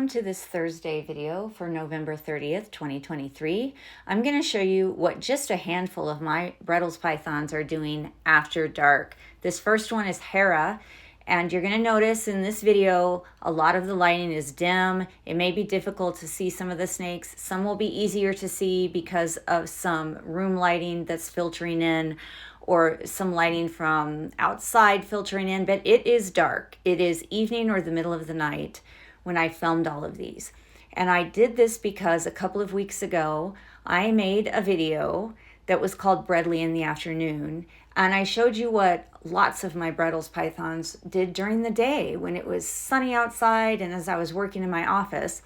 Welcome to this Thursday video for November 30th, 2023. I'm going to show you what just a handful of my Bredl's pythons are doing after dark. This first one is Hera, and you're going to notice in this video a lot of the lighting is dim. It may be difficult to see some of the snakes. Some will be easier to see because of some room lighting that's filtering in, or some lighting from outside filtering in, but it is dark. It is evening or the middle of the night when I filmed all of these. And I did this because a couple of weeks ago, I made a video that was called Bredli in the afternoon. And I showed you what lots of my Bredl's pythons did during the day when it was sunny outside and as I was working in my office.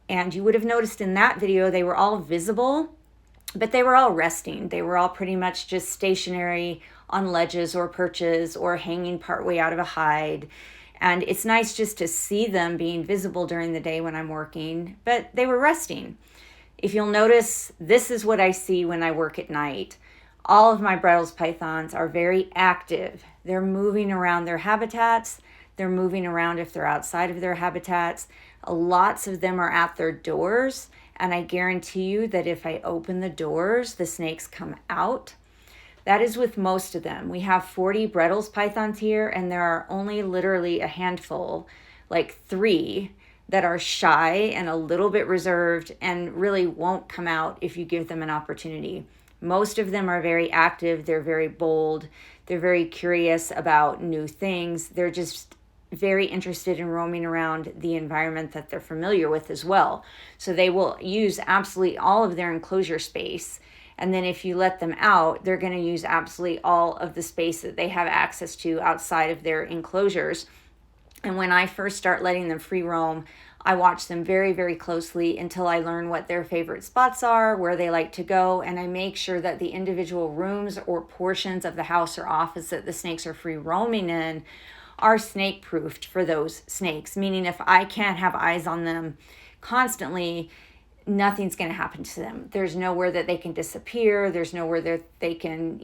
And you would have noticed in that video, they were all visible, but they were all resting. They were all pretty much just stationary on ledges or perches or hanging partway out of a hide. And it's nice just to see them being visible during the day when I'm working, but they were resting. If you'll notice, this is what I see when I work at night. All of my Bredl's pythons are very active. They're moving around their habitats. They're moving around if they're outside of their habitats. Lots of them are at their doors. And I guarantee you that if I open the doors, the snakes come out. That is with most of them. We have 40 Bredl's pythons here, and there are only literally a handful, like 3, that are shy and a little bit reserved and really won't come out if you give them an opportunity. Most of them are very active. They're very bold. They're very curious about new things. They're just very interested in roaming around the environment that they're familiar with as well. So they will use absolutely all of their enclosure space. And then if you let them out, they're going to use absolutely all of the space that they have access to outside of their enclosures. And when I first start letting them free roam, I watch them very, very closely until I learn what their favorite spots are, where they like to go, and I make sure that the individual rooms or portions of the house or office that the snakes are free roaming in are snake proofed for those snakes, meaning if I can't have eyes on them constantly, nothing's going to happen to them. There's nowhere that they can disappear. There's nowhere that they can,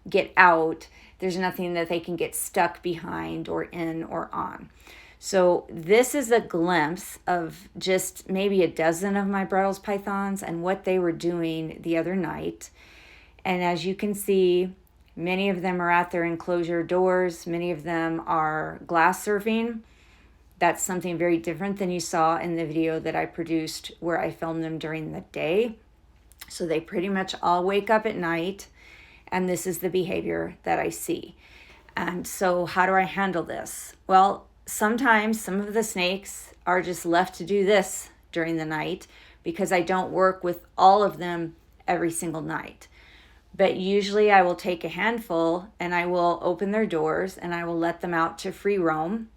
get out. There's nothing that they can get stuck behind or in or on. So this is a glimpse of just maybe a dozen of my Bredl's pythons and what they were doing the other night. And as you can see, many of them are at their enclosure doors. Many of them are glass surfing. That's something very different than you saw in the video that I produced where I filmed them during the day. So they pretty much all wake up at night, and this is the behavior that I see. And so how do I handle this? Well, sometimes some of the snakes are just left to do this during the night because I don't work with all of them every single night. But usually I will take a handful and I will open their doors and I will let them out to free roam.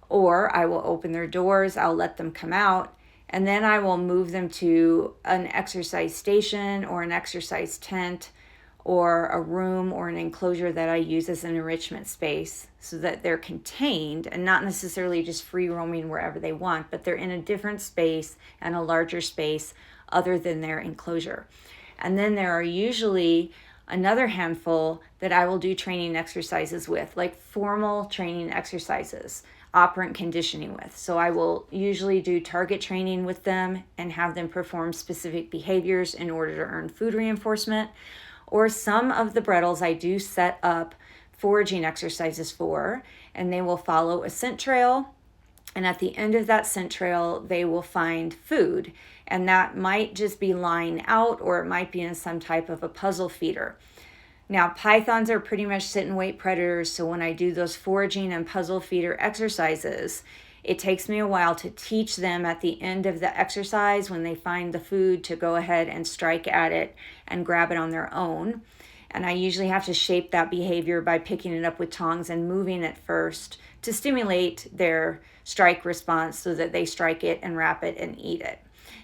Or I will open their doors, I'll let them come out, and then I will move them to an exercise station or an exercise tent or a room or an enclosure that I use as an enrichment space so that they're contained and not necessarily just free roaming wherever they want, but they're in a different space and a larger space other than their enclosure. And then there are usually another handful that I will do training exercises with, like formal training exercises, operant conditioning with. So I will usually do target training with them and have them perform specific behaviors in order to earn food reinforcement. Or some of the Bredl's I do set up foraging exercises for, and they will follow a scent trail. And at the end of that scent trail, they will find food. And that might just be lying out, or it might be in some type of a puzzle feeder. Now, pythons are pretty much sit and wait predators, so when I do those foraging and puzzle feeder exercises, it takes me a while to teach them at the end of the exercise when they find the food to go ahead and strike at it and grab it on their own. And I usually have to shape that behavior by picking it up with tongs and moving it first to stimulate their strike response so that they strike it and wrap it and eat it.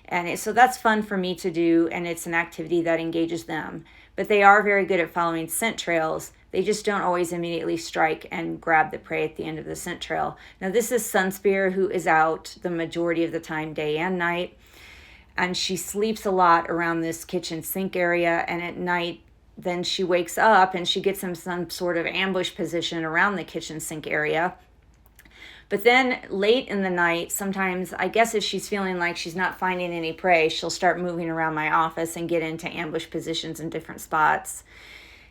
And so that's fun for me to do, and it's an activity that engages them. But they are very good at following scent trails. They just don't always immediately strike and grab the prey at the end of the scent trail. Now, this is Sunspear, who is out the majority of the time, day and night. And she sleeps a lot around this kitchen sink area. And at night, then she wakes up and she gets in some sort of ambush position around the kitchen sink area. But then late in the night, sometimes, I guess if she's feeling like she's not finding any prey, she'll start moving around my office and get into ambush positions in different spots.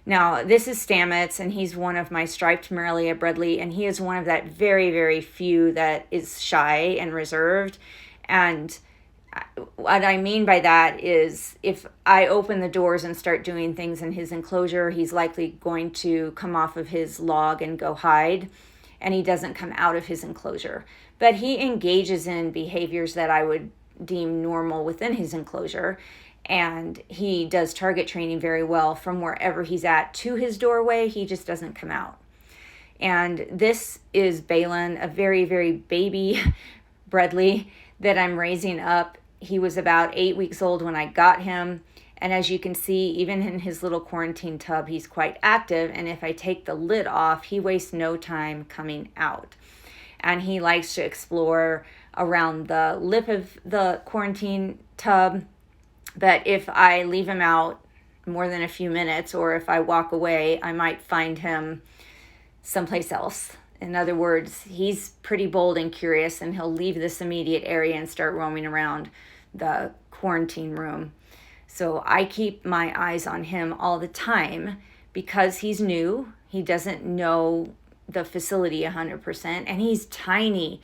Now, this is Stamets, and he's one of my striped Morelia Bredli, and he is one of that very, very few that is shy and reserved. And what I mean by that is if I open the doors and start doing things in his enclosure, he's likely going to come off of his log and go hide, and he doesn't come out of his enclosure. But he engages in behaviors that I would deem normal within his enclosure, and he does target training very well from wherever he's at to his doorway. He just doesn't come out. And this is Balin, a very, very baby Bredli that I'm raising up. He was about 8 weeks old when I got him. And as you can see, even in his little quarantine tub, he's quite active. And if I take the lid off, he wastes no time coming out. And he likes to explore around the lip of the quarantine tub. But if I leave him out more than a few minutes, or if I walk away, I might find him someplace else. In other words, he's pretty bold and curious, and he'll leave this immediate area and start roaming around the quarantine room. So I keep my eyes on him all the time because he's new. He doesn't know the facility 100%, and he's tiny.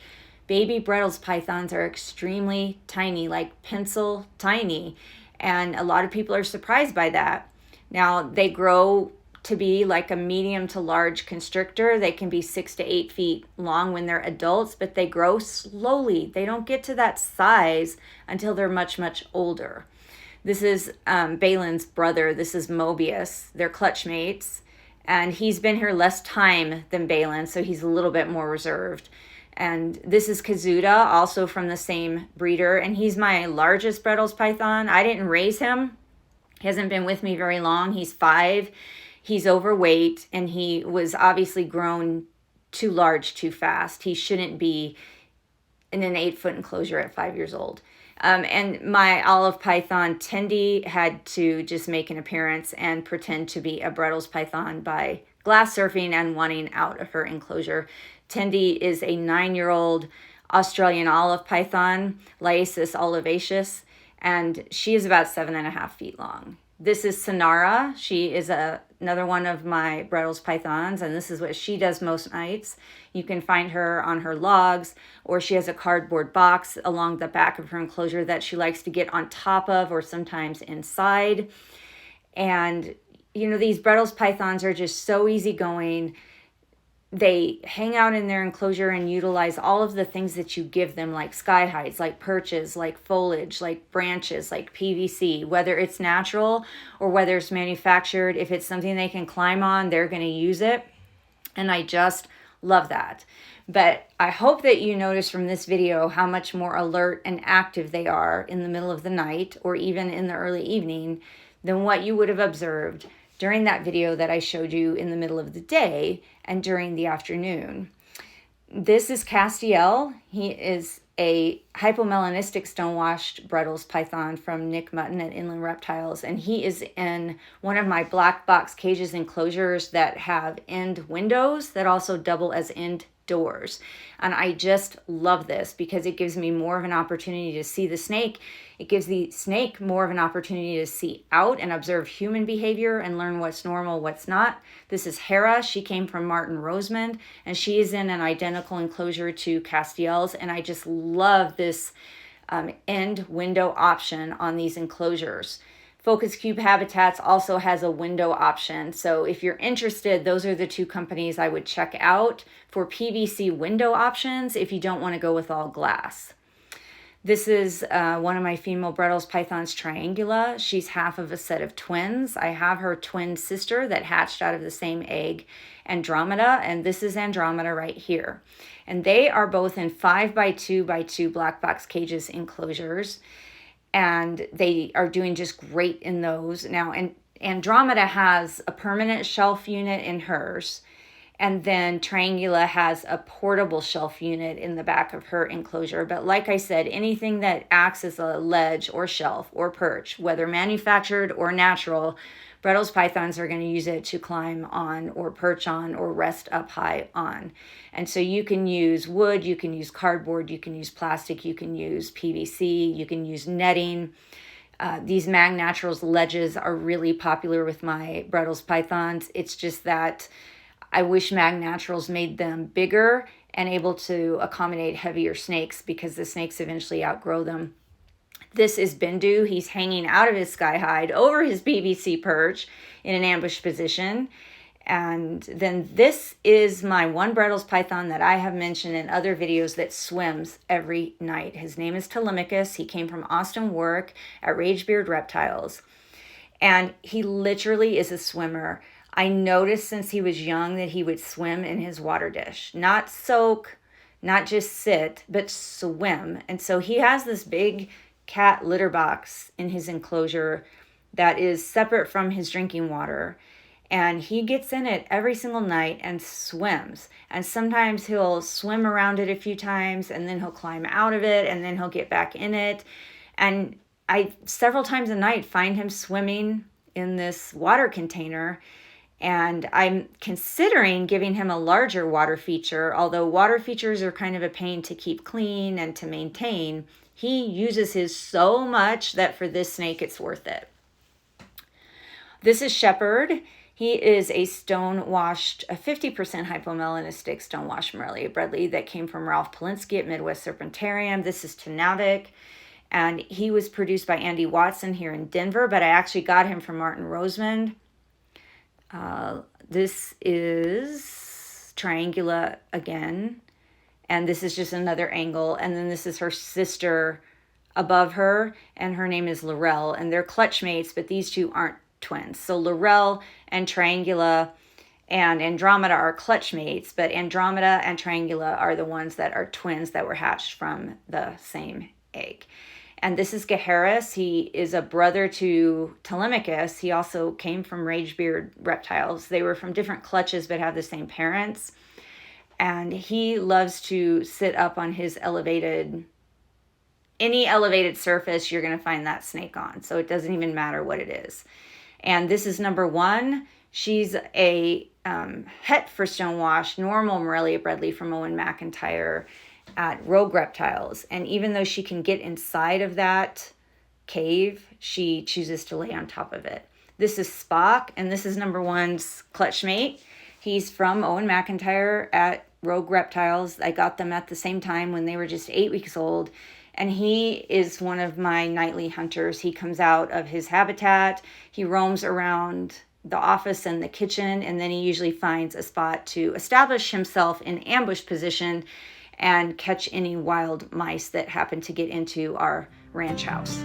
Baby Bredl's pythons are extremely tiny, like pencil tiny. And a lot of people are surprised by that. Now, they grow to be like a medium to large constrictor. They can be 6 to 8 feet long when they're adults, but they grow slowly. They don't get to that size until they're much, much older. This is Balin's brother. This is Mobius. They're clutch mates. And he's been here less time than Balin, so he's a little bit more reserved. And this is Kazuda, also from the same breeder, and he's my largest Bredl's python. I didn't raise him. He hasn't been with me very long. He's 5. He's overweight, and he was obviously grown too large too fast. He shouldn't be in an 8-foot enclosure at 5 years old. And my olive python, Tendi, had to just make an appearance and pretend to be a Bredl's python by glass surfing and wanting out of her enclosure. Tendi is a 9-year-old Australian olive python, Lyaeus olivaceus, and she is about 7.5 feet long. This is Sonara. She is another one of my Bredl's pythons, and this is what she does most nights. You can find her on her logs, or she has a cardboard box along the back of her enclosure that she likes to get on top of, or sometimes inside. And, you know, these Bredl's pythons are just so easygoing. They hang out in their enclosure and utilize all of the things that you give them, like sky hides, like perches, like foliage, like branches, like PVC, whether it's natural or whether it's manufactured. If it's something they can climb on, they're going to use it. And I just love that. But I hope that you notice from this video how much more alert and active they are in the middle of the night or even in the early evening than what you would have observed during that video that I showed you in the middle of the day and during the afternoon. This is Castiel. He is a hypomelanistic stonewashed Bredl's python from Nick Mutton at Inland Reptiles, and he is in one of my black box cages enclosures that have end windows that also double as end doors. And I just love this because it gives me more of an opportunity to see the snake. It gives the snake more of an opportunity to see out and observe human behavior and learn what's normal, what's not. This is Hera. She came from Martin Rosemond, and she is in an identical enclosure to Castiel's. And I just love this end window option on these enclosures. Focus Cube Habitats also has a window option. So if you're interested, those are the two companies I would check out for PVC window options if you don't want to go with all glass. This is one of my female Bredl's pythons, Triangula. She's half of a set of twins. I have her twin sister that hatched out of the same egg, Andromeda, and this is Andromeda right here. And they are both in 5x2x2 black box cages enclosures, and they are doing just great in those. Now, and Andromeda has a permanent shelf unit in hers, And then Triangula has a portable shelf unit in the back of her enclosure. But like I said, anything that acts as a ledge or shelf or perch, whether manufactured or natural, Bredl's pythons are going to use it to climb on or perch on or rest up high on. And so you can use wood, you can use cardboard, you can use plastic, you can use PVC, you can use netting. These Mag Naturals ledges are really popular with my Bredl's pythons. It's just that I wish Mag Naturals made them bigger and able to accommodate heavier snakes, because the snakes eventually outgrow them. This is Bindu. He's hanging out of his sky hide over his PVC perch in an ambush position. And then this is my one Bredl's python that I have mentioned in other videos that swims every night. His name is Telemachus. He came from Austin Work at Ragebeard Reptiles. And he literally is a swimmer. I noticed since he was young that he would swim in his water dish. Not soak, not just sit, but swim. And so he has this big cat litter box in his enclosure that is separate from his drinking water. And he gets in it every single night and swims. And sometimes he'll swim around it a few times, and then he'll climb out of it, and then he'll get back in it. And I, several times a night, find him swimming in this water container. And I'm considering giving him a larger water feature, although water features are kind of a pain to keep clean and to maintain. He uses his so much that for this snake, it's worth it. This is Shepherd. He is a stone-washed, a 50% hypomelanistic stone-washed Morelia Bredli that came from Ralph Polinsky at Midwest Serpentarium. This is Tenavik, and he was produced by Andy Watson here in Denver, but I actually got him from Martin Rosemond. This is Triangula again, and this is just another angle, and then this is her sister above her, and her name is Laurel, and they're clutch mates, but these two aren't twins. So Laurel and Triangula and Andromeda are clutch mates, but Andromeda and Triangula are the ones that are twins that were hatched from the same egg. And this is Gaheris. He is a brother to Telemachus. He also came from Ragebeard Reptiles. They were from different clutches but have the same parents. And he loves to sit up on his elevated, any elevated surface, you're going to find that snake on. So it doesn't even matter what it is. And this is number one. She's a het for Stonewash, normal Morelia Bredli from Owen McIntyre at Rogue Reptiles. And even though she can get inside of that cave, she chooses to lay on top of it. This is Spock, and this is number one's clutch mate. He's from Owen McIntyre at Rogue Reptiles. I got them at the same time when they were just 8 weeks old. And he is one of my nightly hunters. He comes out of his habitat. He roams around the office and the kitchen, and then he usually finds a spot to establish himself in ambush position and catch any wild mice that happen to get into our ranch house.